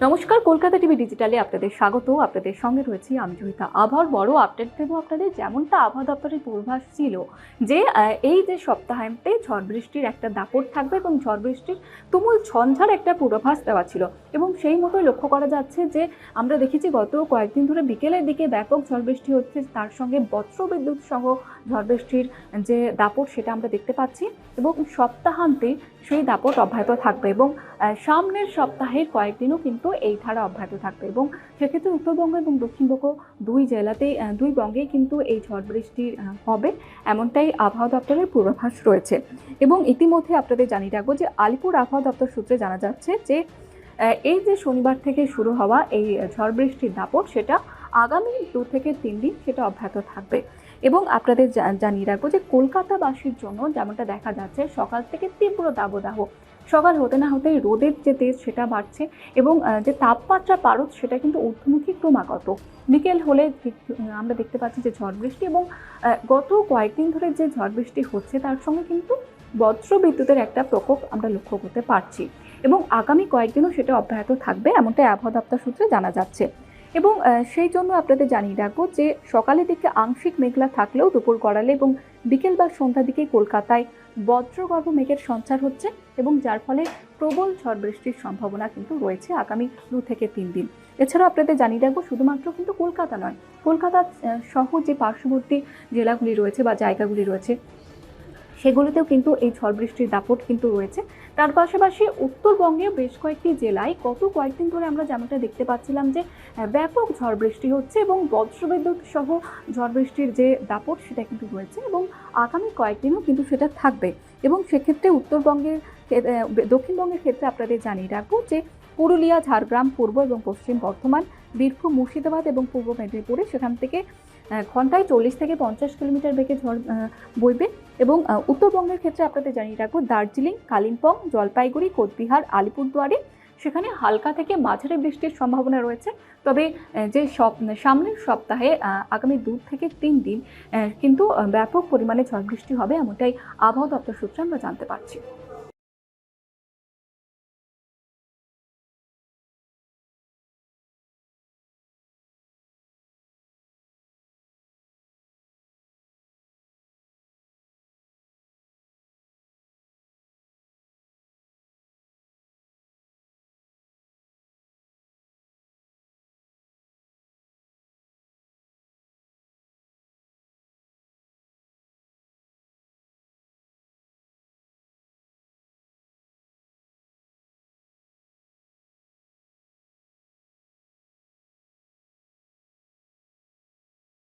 নমস্কার, কলকাতা টিভি ডিজিটালে আপনাদের স্বাগত। আপনাদের সঙ্গে রয়েছি আমি জয়িতা। আবহাওয়ার বড় আপডেট দেবো আপনাদের। যেমনটা আবহাওয়া দপ্তরের পূর্বাভাস ছিল যে এই যে সপ্তাহান্তে ঝড় বৃষ্টির একটা দাপট থাকবে এবং ঝড় বৃষ্টির তুমুল ঝঞ্ঝার একটা পূর্বাভাস দেওয়া ছিল এবং সেই মতোই লক্ষ্য করা যাচ্ছে যে আমরা দেখেছি গত কয়েকদিন ধরে বিকেলের দিকে ব্যাপক ঝড় বৃষ্টি হচ্ছে, তার সঙ্গে বজ্রবিদ্যুৎ সহ ঝড় বৃষ্টির যে দাপট সেটা আমরা দেখতে পাচ্ছি এবং সপ্তাহান্তে সেই দাপট অব্যাহত থাকবে এবং সামনের সপ্তাহের কয়েকদিনও কিন্তু এই ধারা অব্যাহত থাকবে এবং সেক্ষেত্রে উত্তরবঙ্গ এবং দক্ষিণবঙ্গ দুই বঙ্গেই কিন্তু এই ঝড় বৃষ্টি হবে, এমনটাই আবহাওয়া দপ্তরের পূর্বাভাস রয়েছে। এবং ইতিমধ্যে আপনাদের জানিয়ে রাখবো যে আলিপুর আবহাওয়া দপ্তর সূত্রে জানা যাচ্ছে যে এই যে শনিবার থেকে শুরু হওয়া এই ঝড় বৃষ্টির দাপট সেটা আগামী 2 থেকে 3 দিন সেটা অব্যাহত থাকবে। এবং আপনাদের জানিয়ে রাখবো যে কলকাতাবাসীর জন্য যেমনটা দেখা যাচ্ছে সকাল থেকে তীব্র দাবদাহ, সকাল হতে না হতেই রোদের যে তেজ সেটা বাড়ছে এবং যে তাপমাত্রা পারদ সেটা কিন্তু ঊর্ধ্বমুখী ক্রমাগত। বিকেল হলে আমরা দেখতে পাচ্ছি যে ঝড় বৃষ্টি এবং গত কয়েকদিন ধরে যে ঝড় বৃষ্টি হচ্ছে তার সঙ্গে কিন্তু বজ্র বিদ্যুতের একটা প্রকোপ আমরা লক্ষ্য করতে পারছি এবং আগামী কয়েকদিনও সেটা অব্যাহত থাকবে, এমনটাই আবহাওয়া দপ্তর সূত্রে জানা যাচ্ছে। এবং সেই জন্য আপনাদের জানিয়ে রাখবো যে সকালের দিকে আংশিক মেঘলা থাকলেও দুপুর গড়ালে এবং বিকেল বা সন্ধ্যার দিকে কলকাতায় বজ্রগর্ভ মেঘের সঞ্চার হচ্ছে এবং যার ফলে প্রবল ঝড় বৃষ্টির সম্ভাবনা কিন্তু রয়েছে আগামী 2 থেকে 3 দিন। এছাড়াও আপনাদের জানিয়ে রাখবো শুধুমাত্র কিন্তু কলকাতা নয়, কলকাতা সহ যে পার্শ্ববর্তী জেলাগুলি রয়েছে বা জায়গাগুলি রয়েছে সেগুলিতেও কিন্তু এই ঝড় বৃষ্টির দাপট কিন্তু রয়েছে। তার পাশাপাশি উত্তরবঙ্গে বেশ কয়েকটি জেলায় গত কয়েকদিন ধরে আমরা যেমনটা দেখতে পাচ্ছিলাম যে ব্যাপক ঝড় বৃষ্টি হচ্ছে এবং বজ্রবিদ্যুৎ সহ ঝড় বৃষ্টির যে দাপট সেটা কিন্তু রয়েছে এবং আগামী কয়েকদিনও কিন্তু সেটা থাকবে। এবং সেক্ষেত্রে দক্ষিণবঙ্গের ক্ষেত্রে আপনাদের জানিয়ে রাখবো যে পুরুলিয়া, ঝাড়গ্রাম, পূর্ব এবং পশ্চিম বর্ধমান, বীরভূম, মুর্শিদাবাদ এবং পূর্ব মেদিনীপুরে সেখান থেকে ঘন্টায় 40 থেকে 50 কিলোমিটার বেগে ঝড় বইবে। এবং উত্তরবঙ্গের ক্ষেত্রে আপনাদের জানিয়ে রাখবো দার্জিলিং, কালিম্পং, জলপাইগুড়ি, কোচবিহার, আলিপুরদুয়ারে সেখানে হালকা থেকে মাঝারি বৃষ্টির সম্ভাবনা রয়েছে। তবে যে সামনের সপ্তাহে আগামী 2 থেকে 3 দিন কিন্তু ব্যাপক পরিমাণে ঝড় বৃষ্টি হবে, এমনটাই আবহাওয়া দপ্তর সূত্রে আমরা জানতে পারছি।